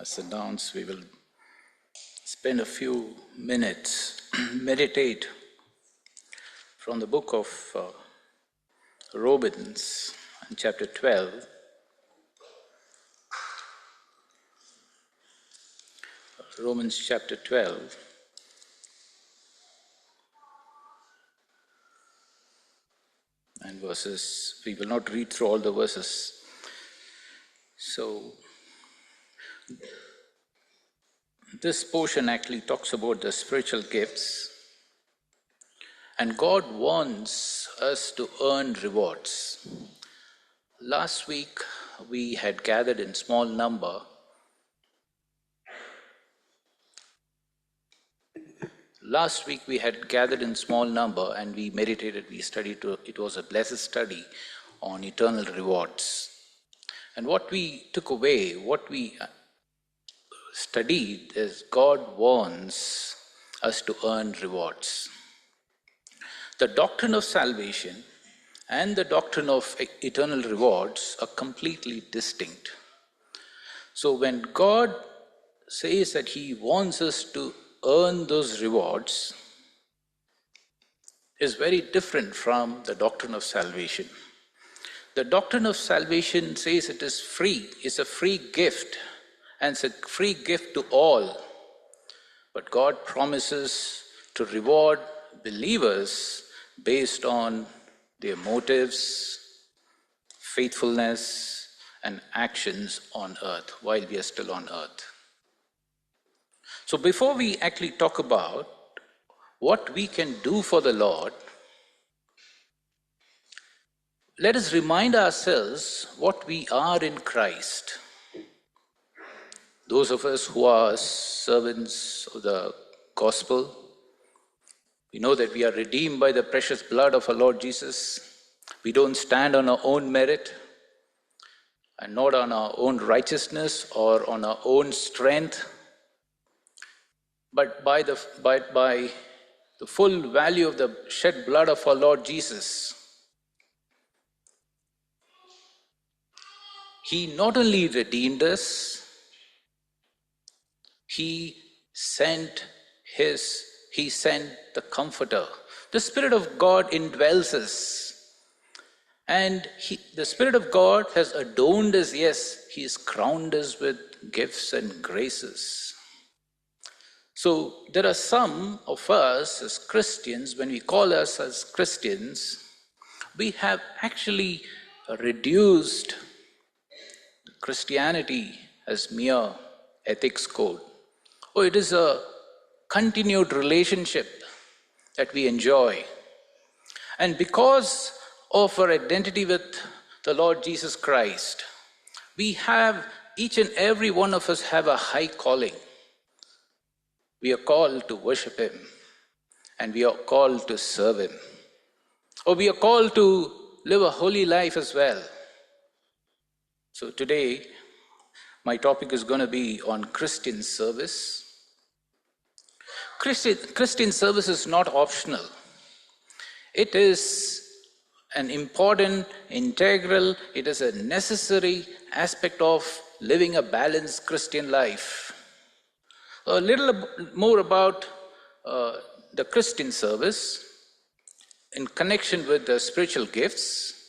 As announced, we will spend a few minutes, meditate from the book of Romans, chapter 12. Romans chapter 12. And verses, we will not read through all the verses. So, this portion actually talks about the spiritual gifts, and God wants us to earn rewards. Last week we had gathered in small number. And we meditated, we studied, it was a blessed study on eternal rewards. And what we took away, what we studied is God wants us to earn rewards. The doctrine of salvation and the doctrine of eternal rewards are completely distinct. So when God says that He wants us to earn those rewards, is very different from the doctrine of salvation. The doctrine of salvation says it is free, it's a free gift, and it's a free gift to all. But God promises to reward believers based on their motives, faithfulness, and actions on earth while we are still on earth. So before we actually talk about what we can do for the Lord, let us remind ourselves what we are in Christ. Those of us who are servants of the gospel, we know that we are redeemed by the precious blood of our Lord Jesus. We don't stand on our own merit and not on our own righteousness or on our own strength, but by the full value of the shed blood of our Lord Jesus. He not only redeemed us, He sent the Comforter. The Spirit of God indwells us. And the Spirit of God has adorned us, yes, He has crowned us with gifts and graces. So there are some of us as Christians, when we call us as Christians, we have actually reduced Christianity as mere ethics code. Oh, it is a continued relationship that we enjoy. And because of our identity with the Lord Jesus Christ, we have, each and every one of us have a high calling. We are called to worship Him, and we are called to serve Him. Or we are called to live a holy life as well. So today, my topic is going to be on Christian service. Christian service is not optional. It is an important, integral, it is a necessary aspect of living a balanced Christian life. A little more about the Christian service in connection with the spiritual gifts.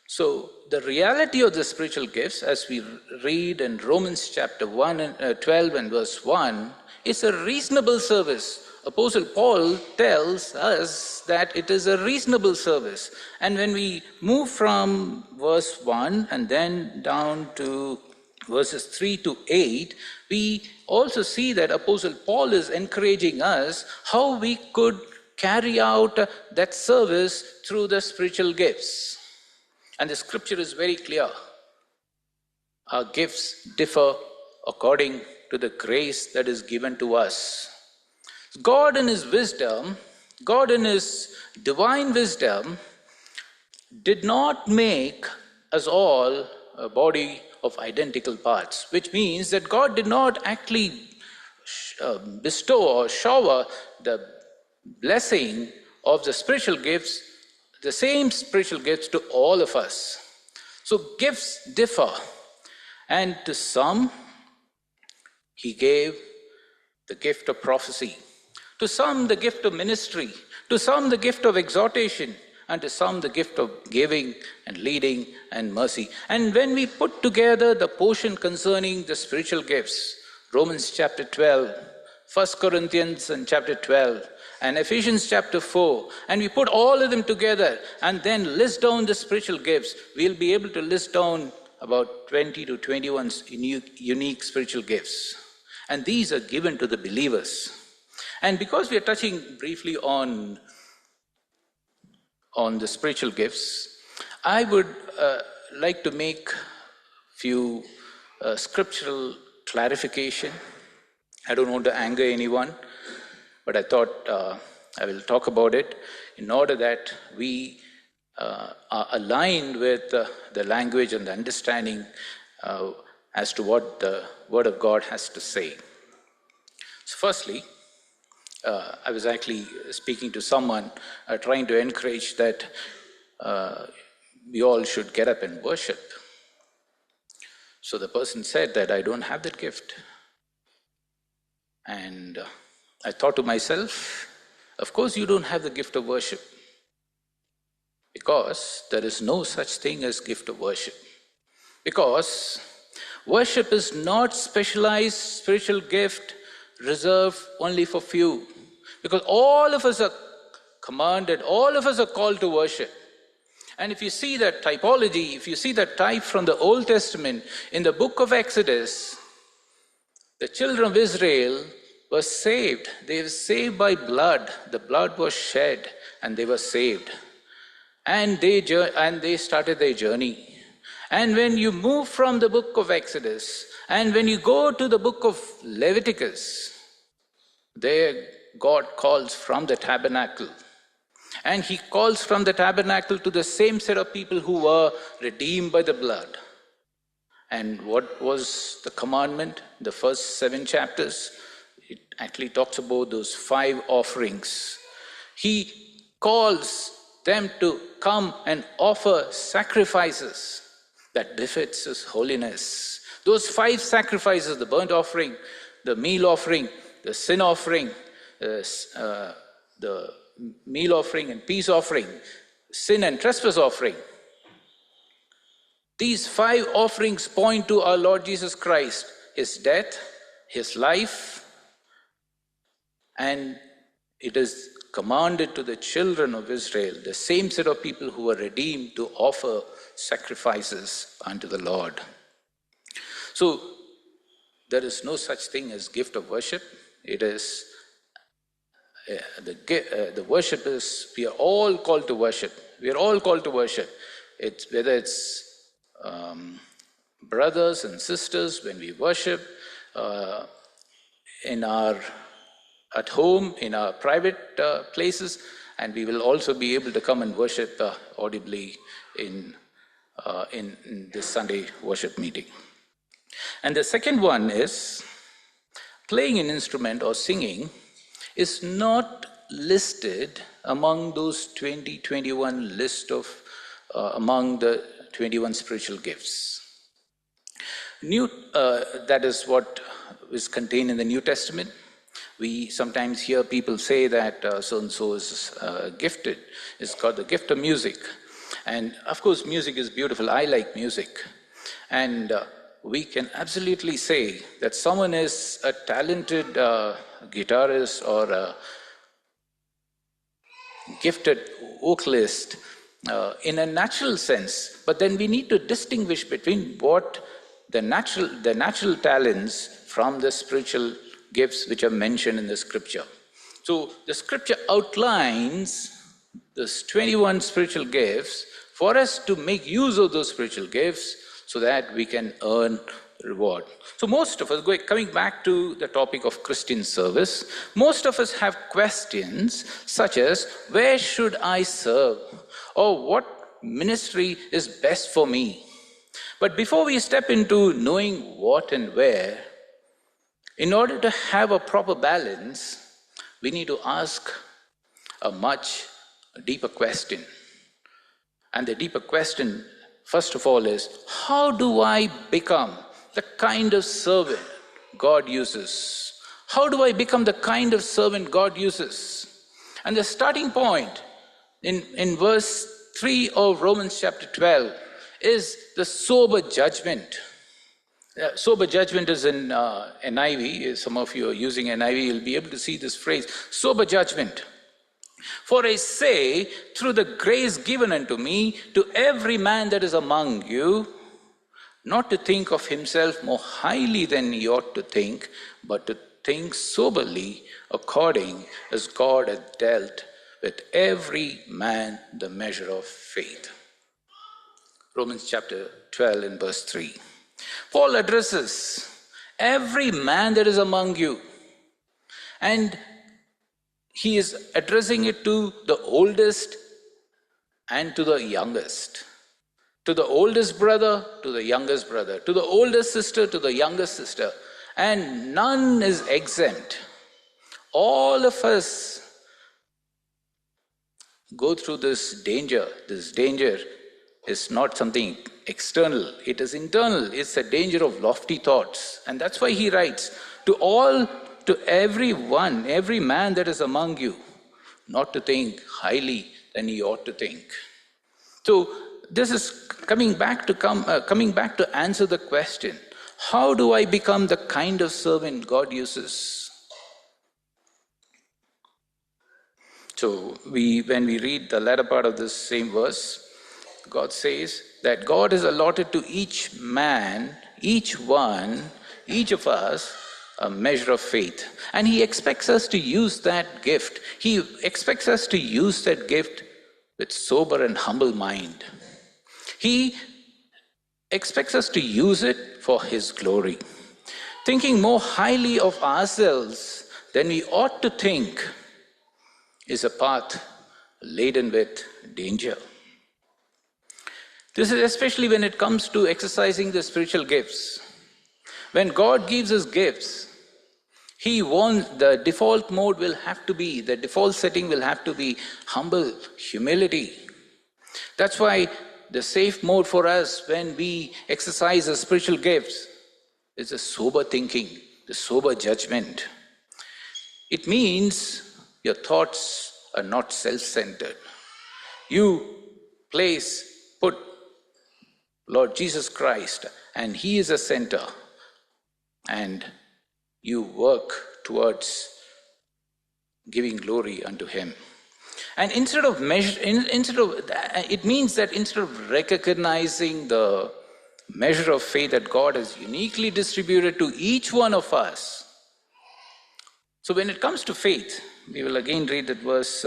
So the reality of the spiritual gifts, as we read in Romans chapter 12 and verse 1, is a reasonable service. Apostle Paul tells us that it is a reasonable service. And when we move from verse 1 and then down to verses 3 to 8, we also see that Apostle Paul is encouraging us how we could carry out that service through the spiritual gifts. And the scripture is very clear. Our gifts differ according to the grace that is given to us. God in His wisdom, God in His divine wisdom, did not make us all a body of identical parts, which means that God did not actually bestow or shower the blessing of the spiritual gifts, the same spiritual gifts to all of us. So gifts differ, and to some He gave the gift of prophecy, to some the gift of ministry, to some the gift of exhortation, and to some the gift of giving and leading and mercy. And when we put together the portion concerning the spiritual gifts, Romans chapter 12, 1 Corinthians and chapter 12, and Ephesians chapter 4, and we put all of them together and then list down the spiritual gifts, we'll be able to list down about 20 to 21 unique spiritual gifts. And these are given to the believers. And because we are touching briefly on the spiritual gifts, I would like to make few scriptural clarification. I don't want to anger anyone, but I thought I will talk about it in order that we are aligned with the language and the understanding as to what the Word of God has to say. So firstly, I was actually speaking to someone trying to encourage that we all should get up and worship. So the person said that I don't have that gift. And I thought to myself, of course you don't have the gift of worship, because there is no such thing as gift of worship. Because worship is not specialized spiritual gift reserved only for few. Because all of us are commanded, all of us are called to worship. And if you see that typology, if you see that type from the Old Testament, in the book of Exodus, the children of Israel were saved. They were saved by blood. The blood was shed and they were saved. And they started their journey. And when you move from the book of Exodus and when you go to the book of Leviticus, there God calls from the tabernacle. And he calls from the tabernacle to the same set of people who were redeemed by the blood. And what was the commandment? The first 7 chapters, it actually talks about those 5 offerings. He calls them to come and offer sacrifices that befits his holiness. Those 5 sacrifices, the burnt offering, the meal offering, the sin offering, the meal offering and peace offering, sin and trespass offering. These 5 offerings point to our Lord Jesus Christ, his death, his life, and it is commanded to the children of Israel, the same set of people who were redeemed, to offer sacrifices unto the Lord. So there is no such thing as gift of worship. It is the worship is, we are all called to worship. We are all called to worship. Whether it's brothers and sisters when we worship, at home, in our private places, and we will also be able to come and worship audibly in this Sunday worship meeting. And the second one is playing an instrument or singing is not listed among those 21 list of among the 21 spiritual gifts. That is what is contained in the New Testament. We sometimes hear people say that so-and-so is gifted. It's got the gift of music. And of course, music is beautiful. I like music. And we can absolutely say that someone is a talented guitarist or a gifted vocalist in a natural sense. But then we need to distinguish between what the natural talents from the spiritual gifts which are mentioned in the scripture. So the scripture outlines these 21 spiritual gifts for us to make use of those spiritual gifts so that we can earn reward. So most of us, coming back to the topic of Christian service, most of us have questions such as, where should I serve? Or what ministry is best for me? But before we step into knowing what and where, in order to have a proper balance, we need to ask a much deeper question. And the deeper question, first of all, is how do I become the kind of servant God uses? How do I become the kind of servant God uses? And the starting point in verse 3 of Romans chapter 12 is the sober judgment. Sober judgment is in NIV. Some of you are using NIV, you'll be able to see this phrase, sober judgment. For I say, through the grace given unto me, to every man that is among you, not to think of himself more highly than he ought to think, but to think soberly, according as God hath dealt with every man the measure of faith. Romans chapter 12 and verse 3. Paul addresses every man that is among you, and he is addressing it to the oldest and to the youngest. To the oldest brother, to the youngest brother. To the oldest sister, to the youngest sister. And none is exempt. All of us go through this danger. This danger is not something external, it is internal. It's a danger of lofty thoughts. And that's why he writes, to everyone, every man that is among you, not to think highly than he ought to think. So this is coming back to answer the question, how do I become the kind of servant God uses? So when we read the latter part of this same verse, God says that God has allotted to each man, each of us, a measure of faith. And He expects us to use that gift. He expects us to use that gift with sober and humble mind. He expects us to use it for His glory. Thinking more highly of ourselves than we ought to think is a path laden with danger. This is especially when it comes to exercising the spiritual gifts. When God gives us gifts, He wants, the default setting will have to be humble humility. That's why the safe mode for us when we exercise the spiritual gifts is the sober thinking, the sober judgment. It means your thoughts are not self-centered. You put Lord Jesus Christ, and He is a center, and you work towards giving glory unto Him. And it means that instead of recognizing the measure of faith that God has uniquely distributed to each one of us. So when it comes to faith, we will again read that verse,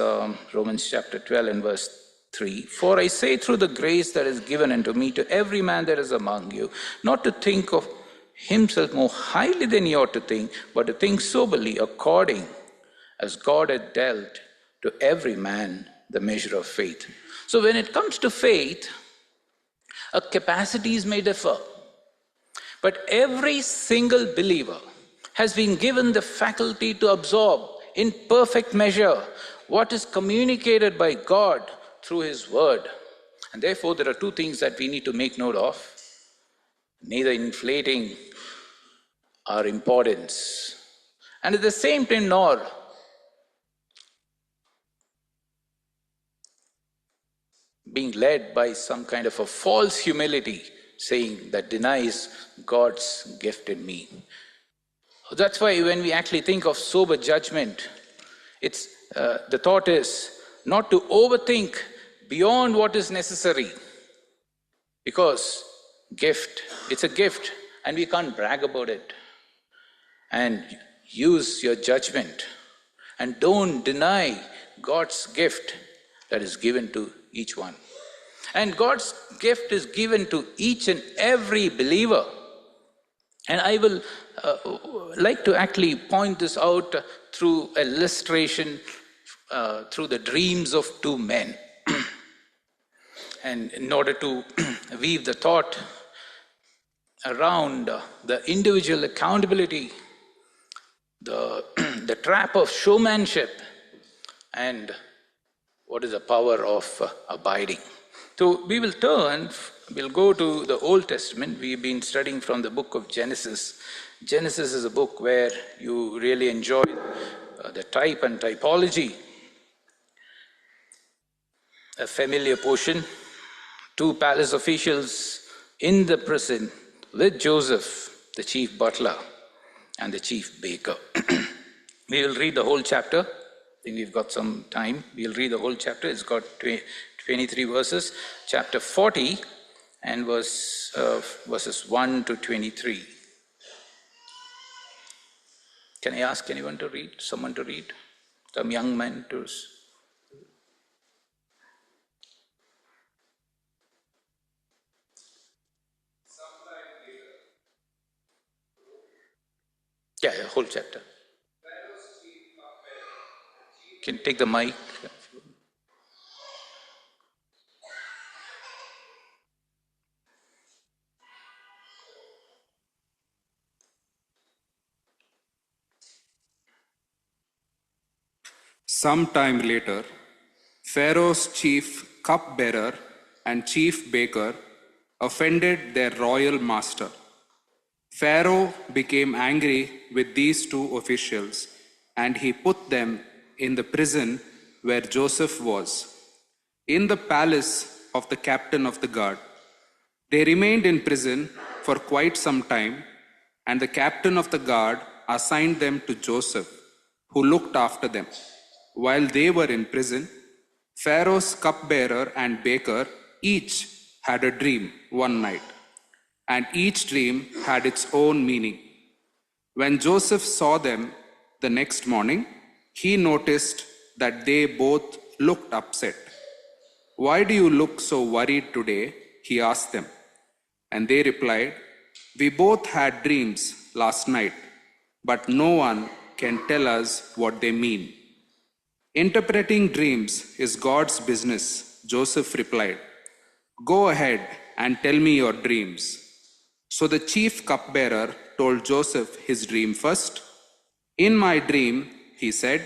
Romans chapter 12 and verse 3. For I say through the grace that is given unto me to every man that is among you, not to think of himself more highly than he ought to think, but to think soberly, according as God hath dealt to every man the measure of faith. So when it comes to faith, our capacities may differ, but every single believer has been given the faculty to absorb in perfect measure what is communicated by God through His Word. And therefore there are two things that we need to make note of: neither inflating our importance, and at the same time nor being led by some kind of a false humility, saying that denies God's gift in me. That's why when we actually think of sober judgment, the thought is not to overthink beyond what is necessary, because it's a gift and we can't brag about it. And use your judgment and don't deny God's gift that is given to each one. And God's gift is given to each and every believer. And I will like to actually point this out through illustration, through the dreams of two men. And in order to weave the thought around the individual accountability, the trap of showmanship, and what is the power of abiding. So we will turn we'll go to the Old Testament. We've been studying from the book of Genesis. Genesis is a book where you really enjoy the type and typology. A familiar portion. Two palace officials in the prison with Joseph, the chief butler and the chief baker. We will read the whole chapter. I think we've got some time. We'll read the whole chapter. It's got 23 verses. Chapter 40 and verses 1 to 23. Can I ask anyone to read? Someone to read? Some young man to... Yeah, whole chapter. Can you take the mic? Some time later, Pharaoh's chief cupbearer and chief baker offended their royal master. Pharaoh became angry with these two officials, and he put them in the prison where Joseph was, in the palace of the captain of the guard. They remained in prison for quite some time, and the captain of the guard assigned them to Joseph, who looked after them. While they were in prison, Pharaoh's cupbearer and baker each had a dream one night, and each dream had its own meaning. When Joseph saw them the next morning, he noticed that they both looked upset. "Why do you look so worried today?" he asked them. And they replied, "We both had dreams last night, but no one can tell us what they mean." "Interpreting dreams is God's business," Joseph replied. "Go ahead and tell me your dreams." So the chief cupbearer told Joseph his dream first. "In my dream," he said,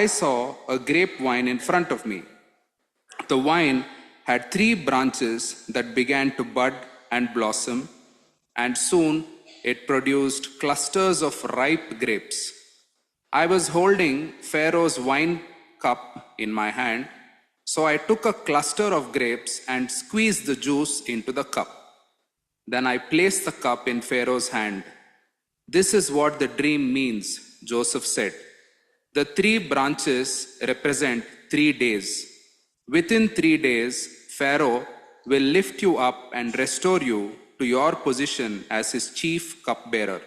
"I saw a grapevine in front of me. The vine had 3 branches that began to bud and blossom, and soon it produced clusters of ripe grapes. I was holding Pharaoh's wine cup in my hand, so I took a cluster of grapes and squeezed the juice into the cup. Then I placed the cup in Pharaoh's hand. This is what the dream means," Joseph said. "The 3 branches represent 3 days. Within 3 days, Pharaoh will lift you up and restore you to your position as his chief cupbearer.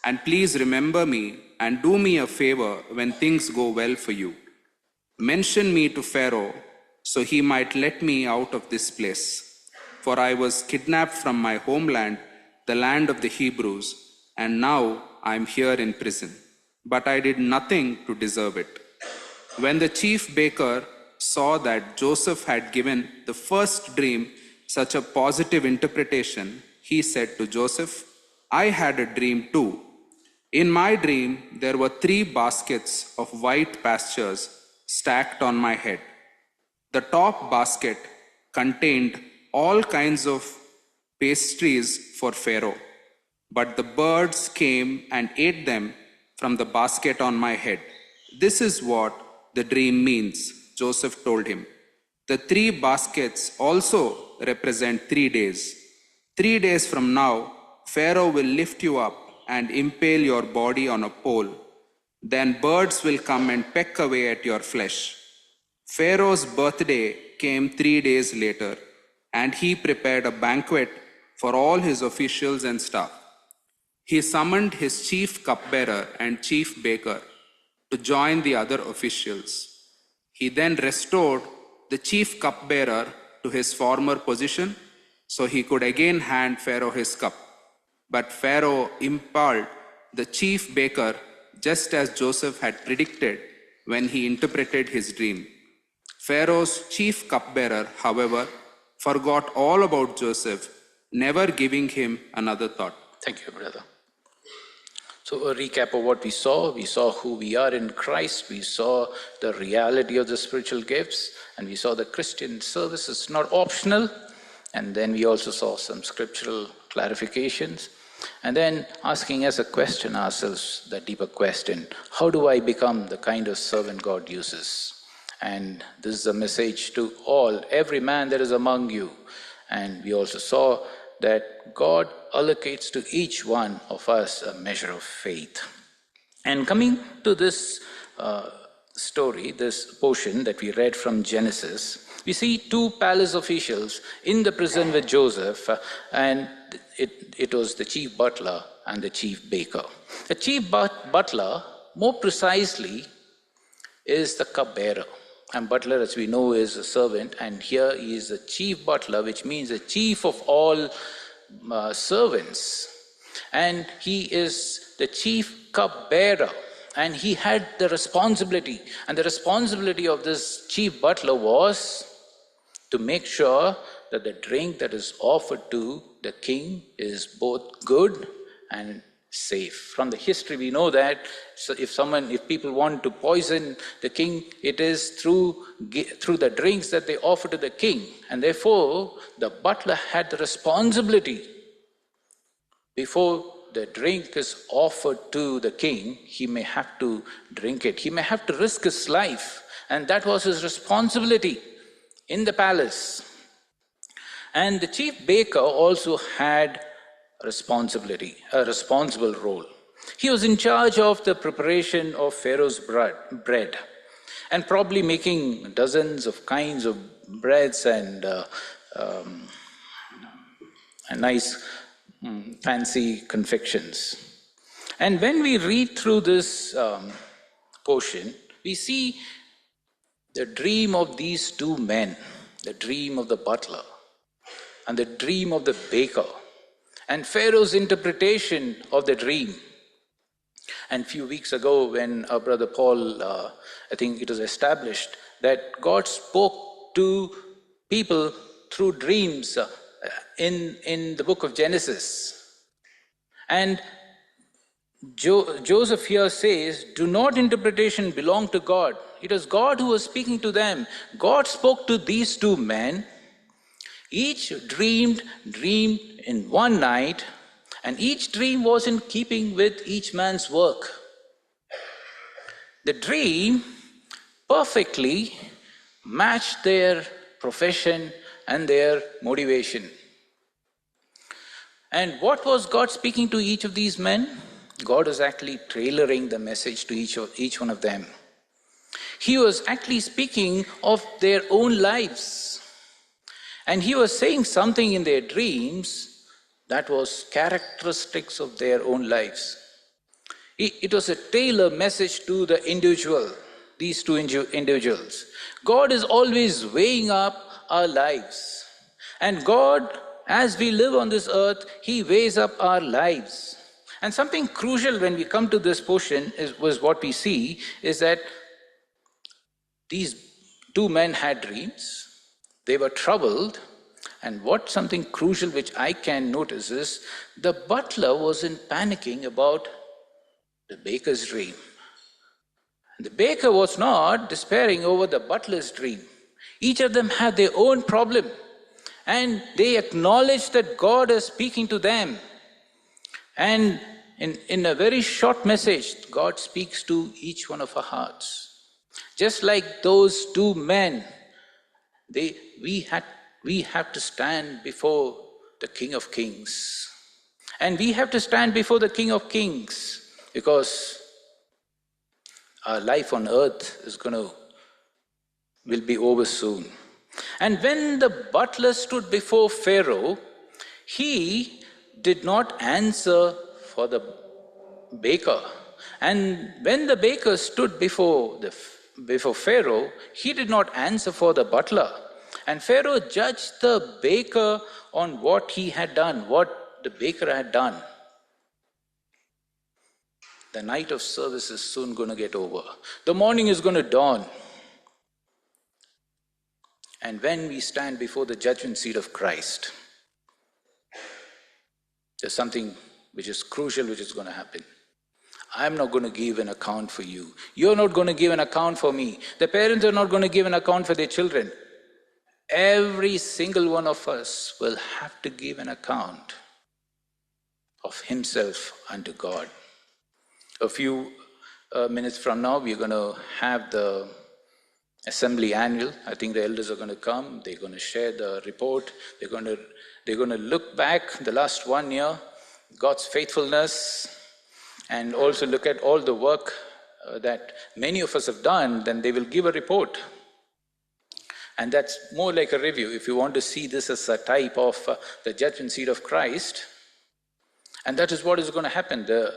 And please remember me and do me a favor when things go well for you. Mention me to Pharaoh so he might let me out of this place. For I was kidnapped from my homeland, the land of the Hebrews, and now I am here in prison. But I did nothing to deserve it." When the chief baker saw that Joseph had given the first dream such a positive interpretation, he said to Joseph, "I had a dream too. In my dream, there were 3 baskets of white pastures stacked on my head. The top basket contained all kinds of pastries for Pharaoh, but the birds came and ate them from the basket on my head. This is what the dream means," Joseph told him. "The 3 baskets also represent 3 days. 3 days from now, Pharaoh will lift you up and impale your body on a pole. Then birds will come and peck away at your flesh." Pharaoh's birthday came 3 days later, and he prepared a banquet for all his officials and staff. He summoned his chief cupbearer and chief baker to join the other officials. He then restored the chief cupbearer to his former position so he could again hand Pharaoh his cup. But Pharaoh impaled the chief baker just as Joseph had predicted when he interpreted his dream. Pharaoh's chief cupbearer, however, forgot all about Joseph, never giving him another thought. Thank you, brother. So a recap of what we saw who we are in Christ, we saw the reality of the spiritual gifts, and we saw the Christian service is not optional, And then we also saw some scriptural clarifications. And then asking us a question ourselves, the deeper question, how do I become the kind of servant God uses? And this is a message to all, every man that is among you. And we also saw that God allocates to each one of us a measure of faith. And coming to this story, this portion that we read from Genesis, we see two palace officials in the prison with Joseph, and it was the chief butler and the chief baker. The chief butler, more precisely, is the cupbearer. And butler, as we know, is a servant, and here he is the chief butler, which means the chief of all servants. And he is the chief cupbearer, and he had the responsibility. And the responsibility of this chief butler was to make sure that the drink that is offered to the king is both good and safe. From the history we know that if people want to poison the king, it is through the drinks that they offer to the king. And therefore, the butler had the responsibility, before the drink is offered to the king, he may have to drink it. He may have to risk his life. And that was his responsibility in the palace. And the chief baker also had a responsible role. He was in charge of the preparation of Pharaoh's bread, and probably making dozens of kinds of breads and nice fancy confections. And when we read through this portion, we see the dream of these two men, the dream of the butler and the dream of the baker, and Pharaoh's interpretation of the dream. And a few weeks ago, when our brother Paul, I think it was established that God spoke to people through dreams in the book of Genesis. And Joseph here says, do not interpretation belong to God. It was God who was speaking to them. God spoke to these two men. Each dreamed in one night, and each dream was in keeping with each man's work. The dream perfectly matched their profession and their motivation. And what was God speaking to each of these men? God was actually tailoring the message to each one of them. He was actually speaking of their own lives. And he was saying something in their dreams that was characteristics of their own lives. It was a tailored message to the individual, these two individuals. God is always weighing up our lives. And God, as we live on this earth, He weighs up our lives. And something crucial when we come to this portion was what we see is that these two men had dreams. They were troubled, and something crucial which I can notice is the butler wasn't panicking about the baker's dream. The baker was not despairing over the butler's dream. Each of them had their own problem, and they acknowledged that God is speaking to them. And in a very short message, God speaks to each one of our hearts. Just like those two men, we have to stand before the King of Kings. And we have to stand before the King of Kings because our life on earth will be over soon. And when the butler stood before Pharaoh, he did not answer for the baker. And when the baker stood before Pharaoh, he did not answer for the butler. And Pharaoh judged the baker on what he had done, what the baker had done. The night of service is soon going to get over. The morning is going to dawn. And when we stand before the judgment seat of Christ, there's something which is crucial which is going to happen. I'm not going to give an account for you. You're not going to give an account for me. The parents are not going to give an account for their children. every single one of us will have to give an account of himself unto God. A few minutes from now, we're going to have the assembly annual. I think the elders are going to come. They're going to share the report. They're going to look back the last 1 year, God's faithfulness, and also look at all the work that many of us have done. Then they will give a report. And that's more like a review. If you want to see this as a type of the judgment seat of Christ, and that is what is going to happen. The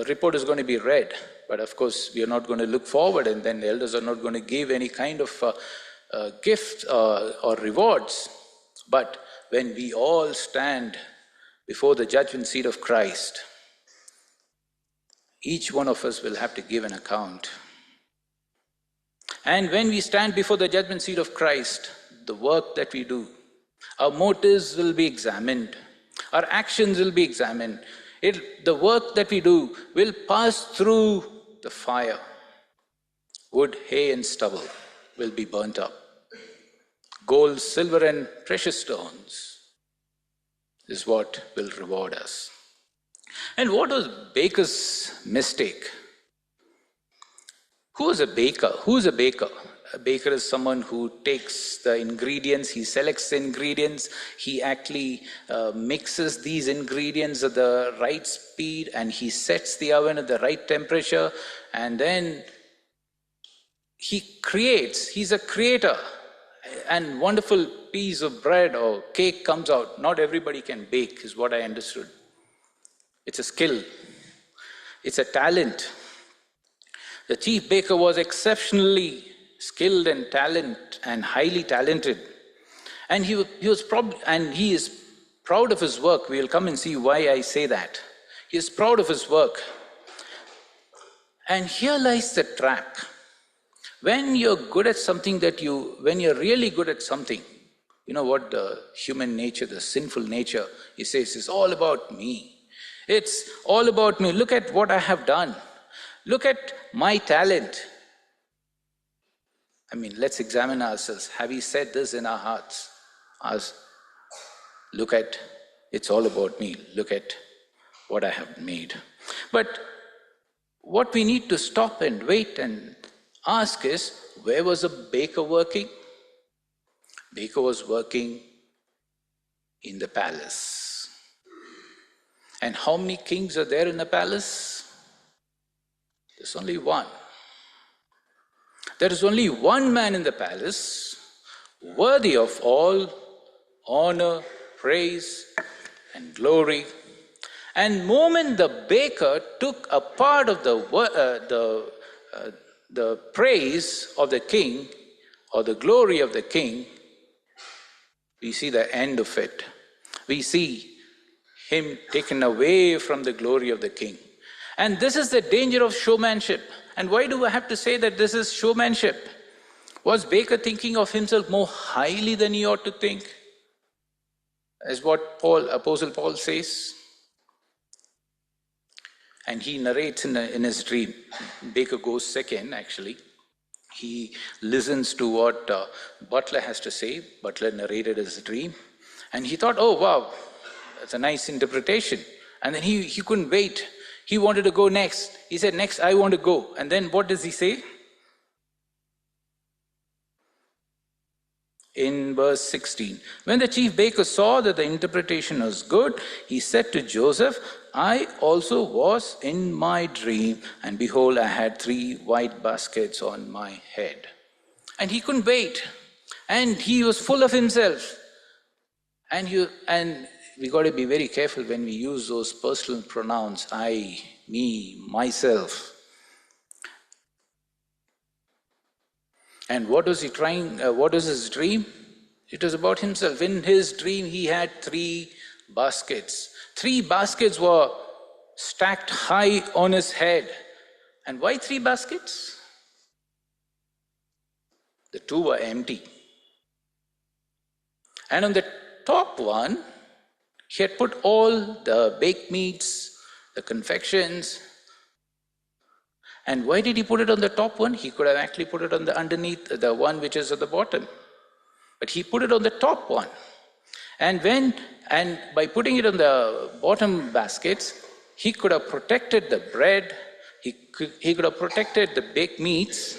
report is going to be read, but of course we are not going to look forward, and then the elders are not going to give any kind of gift or rewards. But when we all stand before the judgment seat of Christ, each one of us will have to give an account. And when we stand before the judgment seat of Christ, the work that we do, our motives will be examined, our actions will be examined. The work that we do will pass through the fire. Wood, hay, and stubble will be burnt up. Gold, silver, and precious stones is what will reward us. And what was Baker's mistake? Who is a baker? Who is a baker? A baker is someone who takes the ingredients, he selects the ingredients, he actually mixes these ingredients at the right speed, and he sets the oven at the right temperature, and then he creates, he's a creator, and wonderful piece of bread or cake comes out. Not everybody can bake, is what I understood. It's a skill, it's a talent. The chief baker was exceptionally skilled and highly talented, and he is proud of his work. We will come and see why I say that. He is proud of his work. And here lies the trap. When you're good at something when you're really good at something, you know what the human nature, the sinful nature, he says, is all about me. It's all about me. Look at what I have done. Look at my talent. I mean, let's examine ourselves. Have we said this in our hearts? Look at, it's all about me. Look at what I have made. But what we need to stop and wait and ask is, where was a baker working? Baker was working in the palace. And how many kings are there in the palace? There's only one. There is only one man in the palace worthy of all honor, praise, and glory. And moment the baker took a part of the praise of the king or the glory of the king, we see the end of it. We see him taken away from the glory of the king. And this is the danger of showmanship. And why do I have to say that this is showmanship? Was Baker thinking of himself more highly than he ought to think? As what Apostle Paul says. And he narrates in his dream. Baker goes second, actually. He listens to what Butler has to say. Butler narrated his dream. And he thought, oh wow, that's a nice interpretation. And then he couldn't wait. He wanted to go next. He said, next, I want to go. And then what does he say? In verse 16, when the chief baker saw that the interpretation was good, he said to Joseph, I also was in my dream, and behold, I had 3 white baskets on my head. And he couldn't wait. And he was full of himself. And we got to be very careful when we use those personal pronouns, I, me, myself. And what was he trying, what was his dream? It was about himself. In his dream, he had 3 baskets. 3 baskets were stacked high on his head. And why 3 baskets? The 2 were empty. And on the top one, he had put all the baked meats, the confections. And why did he put it on the top one? He could have actually put it on the underneath, the one which is at the bottom. but he put it on the top one. And by putting it on the bottom baskets, he could have protected the bread, he could have protected the baked meats,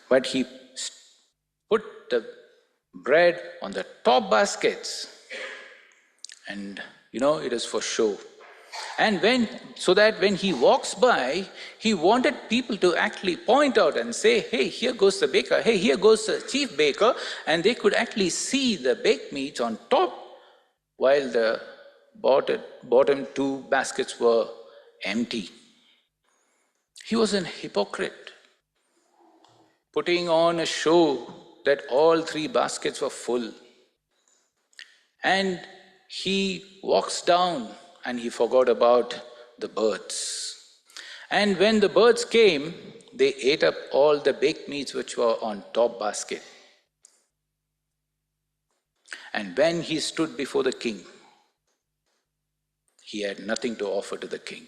but he put the bread on the top baskets. And it is for show. And so that when he walks by, he wanted people to actually point out and say, hey, here goes the baker, hey, here goes the chief baker, and they could actually see the baked meats on top while the bottom two baskets were empty. He was a hypocrite, putting on a show that all three baskets were full. And he walks down and he forgot about the birds. And when the birds came, they ate up all the baked meats which were on top basket. And when he stood before the king, he had nothing to offer to the king.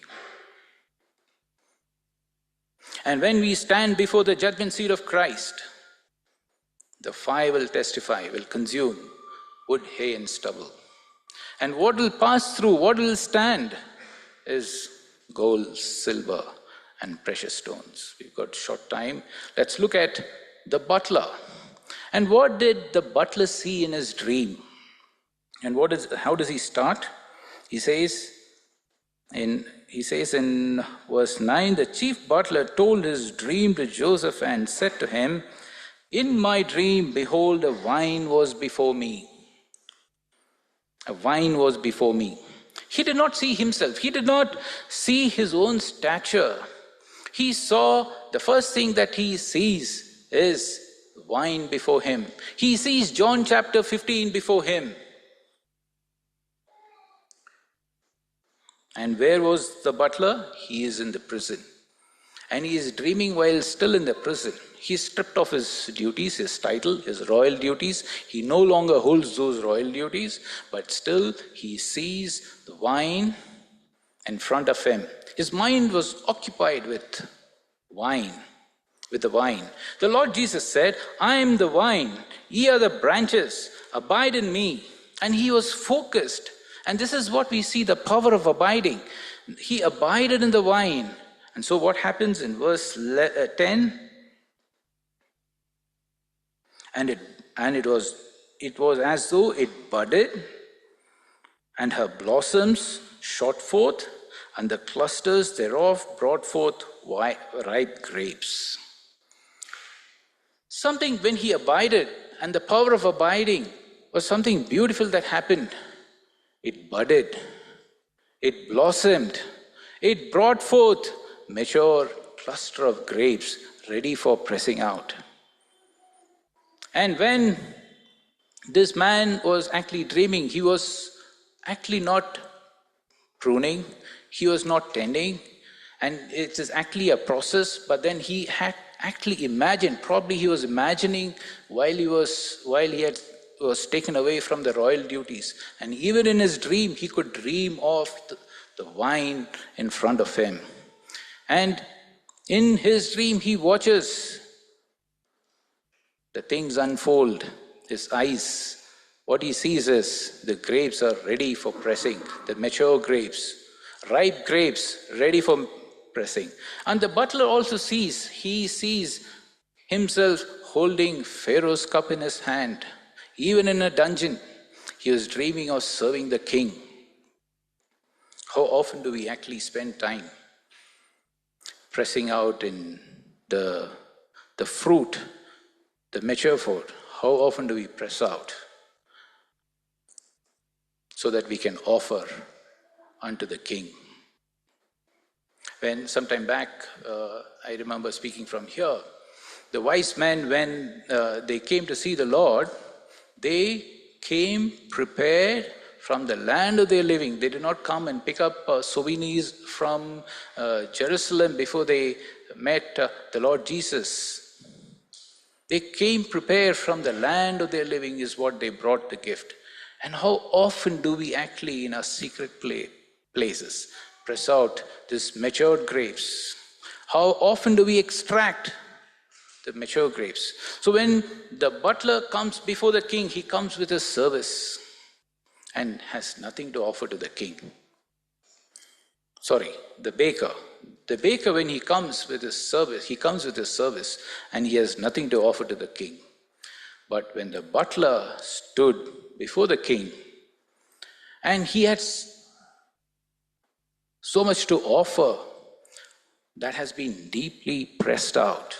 And when we stand before the judgment seat of Christ, the fire will testify, will consume wood, hay, and stubble. And what will pass through, what will stand, is gold, silver, and precious stones. We've got short time. Let's look at the butler. And what did the butler see in his dream? And how does he start? He says in verse 9, the chief butler told his dream to Joseph and said to him, in my dream, behold, a vine was before me. A vine was before me. He did not see himself. He did not see his own stature. He saw, the first thing that he sees is wine before him. He sees John chapter 15 before him. And where was the butler? He is in the prison. And he is dreaming while still in the prison. He stripped off his duties, his title, his royal duties. He no longer holds those royal duties, but still he sees the wine in front of him. His mind was occupied with wine, with the vine. The Lord Jesus said, I am the vine, ye are the branches, abide in me. And he was focused. And this is what we see, the power of abiding. He abided in the vine. And so what happens in verse 10? And it was as though it budded, and her blossoms shot forth, and the clusters thereof brought forth ripe grapes. Something, when he abided, and the power of abiding was something beautiful that happened. It budded, it blossomed, it brought forth mature cluster of grapes ready for pressing out. And when this man was actually dreaming, he was actually not pruning, he was not tending, and it is actually a process, but then he had actually imagined, probably he was imagining while he was taken away from the royal duties. And even in his dream, he could dream of the wine in front of him. And in his dream, he watches the things unfold. His eyes, what he sees is the grapes are ready for pressing, the mature grapes, ripe grapes ready for pressing. And the butler also he sees himself holding Pharaoh's cup in his hand. Even in a dungeon, he was dreaming of serving the king. How often do we actually spend time pressing out in the fruit, the mature fruit? How often do we press out so that we can offer unto the king? When sometime back, I remember speaking from here, the wise men, when they came to see the Lord, they came prepared from the land of their living. They did not come and pick up souvenirs from Jerusalem before they met the Lord Jesus. They came prepared from the land of their living is what they brought the gift. And how often do we actually in our secret places press out these matured grapes? How often do we extract the mature grapes. So when the butler comes before the king, he comes with his service and has nothing to offer to the king. Sorry, the baker. The baker, when he comes with his service and he has nothing to offer to the king. But when the butler stood before the king and he had so much to offer that has been deeply pressed out,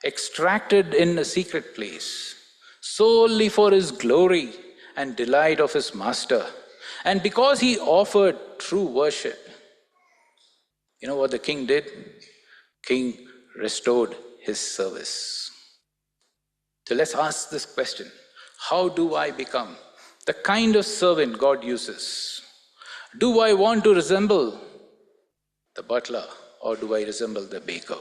extracted in a secret place, solely for his glory and delight of his master. And because he offered true worship, you know what the king did? King restored his service. So let's ask this question. How do I become the kind of servant God uses? Do I want to resemble the butler or do I resemble the baker?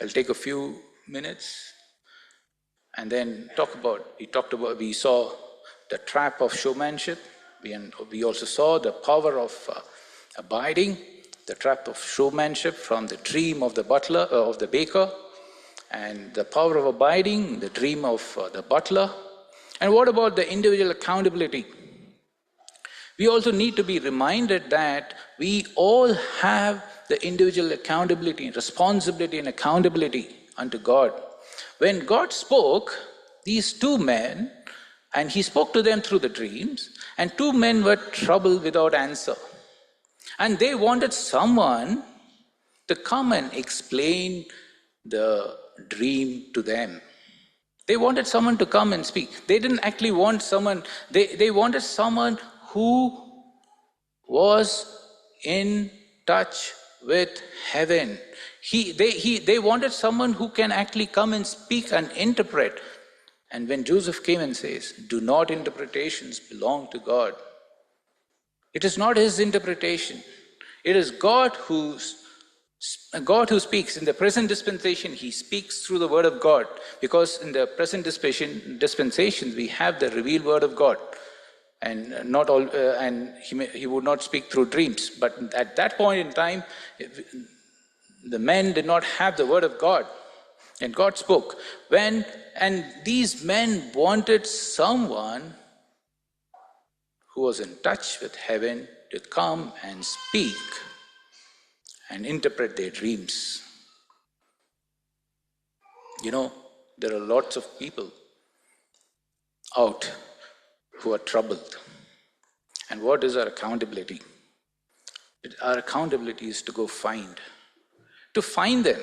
I'll take a few minutes and then we saw the trap of showmanship. We also saw the power of abiding, the trap of showmanship from the dream of the butler, of the baker, and the power of abiding, the dream of the butler. And what about the individual accountability? We also need to be reminded that we all have the individual accountability, responsibility and accountability unto God. When God spoke, these two men, and he spoke to them through the dreams, and two men were troubled without answer. And they wanted someone to come and explain the dream to them. They wanted someone to come and speak. They didn't actually want someone, they wanted someone who was in touch with heaven. They wanted someone who can actually come and speak and interpret. And when Joseph came and says, do not interpretations belong to God? It is not his interpretation. It is God who speaks. In the present dispensation, he speaks through the word of God. Because in the present dispensations, we have the revealed word of God. And not all, and he would not speak through dreams. But at that point in time, the men did not have the word of God. And God spoke. And these men wanted someone who was in touch with heaven to come and speak and interpret their dreams. You know, there are lots of people out who are troubled. And what is our accountability? Our accountability is to go find them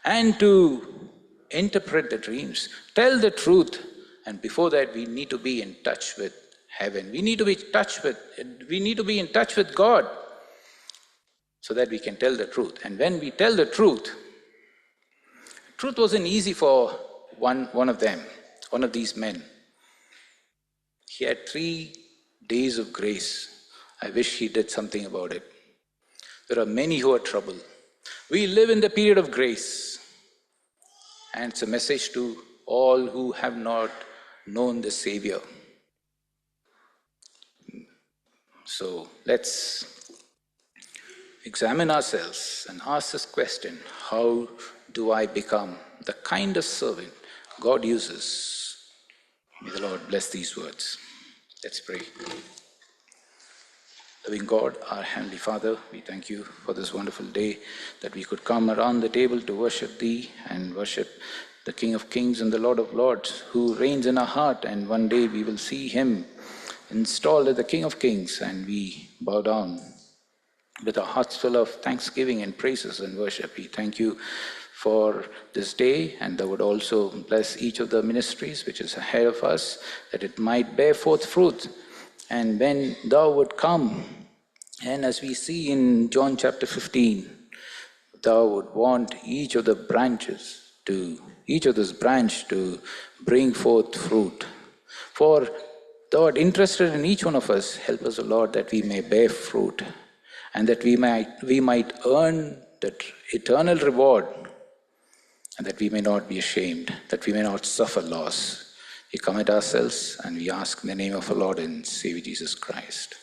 and to interpret the dreams, tell the truth. And before that, we need to be in touch with heaven. We need to be in touch with God so that we can tell the truth. And when we tell the truth wasn't easy for one of these men. He had 3 days of grace. I wish he did something about it. There are many who are troubled. We live in the period of grace. And it's a message to all who have not known the Savior. So let's examine ourselves and ask this question: how do I become the kind of servant God uses? May the Lord bless these words. Let's pray. Loving God, our Heavenly Father, we thank you for this wonderful day that we could come around the table to worship Thee and worship the King of Kings and the Lord of Lords, who reigns in our heart, and one day we will see Him installed as the King of Kings, and we bow down with our hearts full of thanksgiving and praises and worship. We thank you for this day, and Thou would also bless each of the ministries which is ahead of us, that it might bear forth fruit. And when Thou would come, and as we see in John chapter 15, Thou would want each of this branch to bring forth fruit. For Thou art interested in each one of us. Help us, O Lord, that we may bear fruit, and that we might earn that eternal reward, and that we may not be ashamed, that we may not suffer loss. We commit ourselves and we ask in the name of our Lord and Savior Jesus Christ.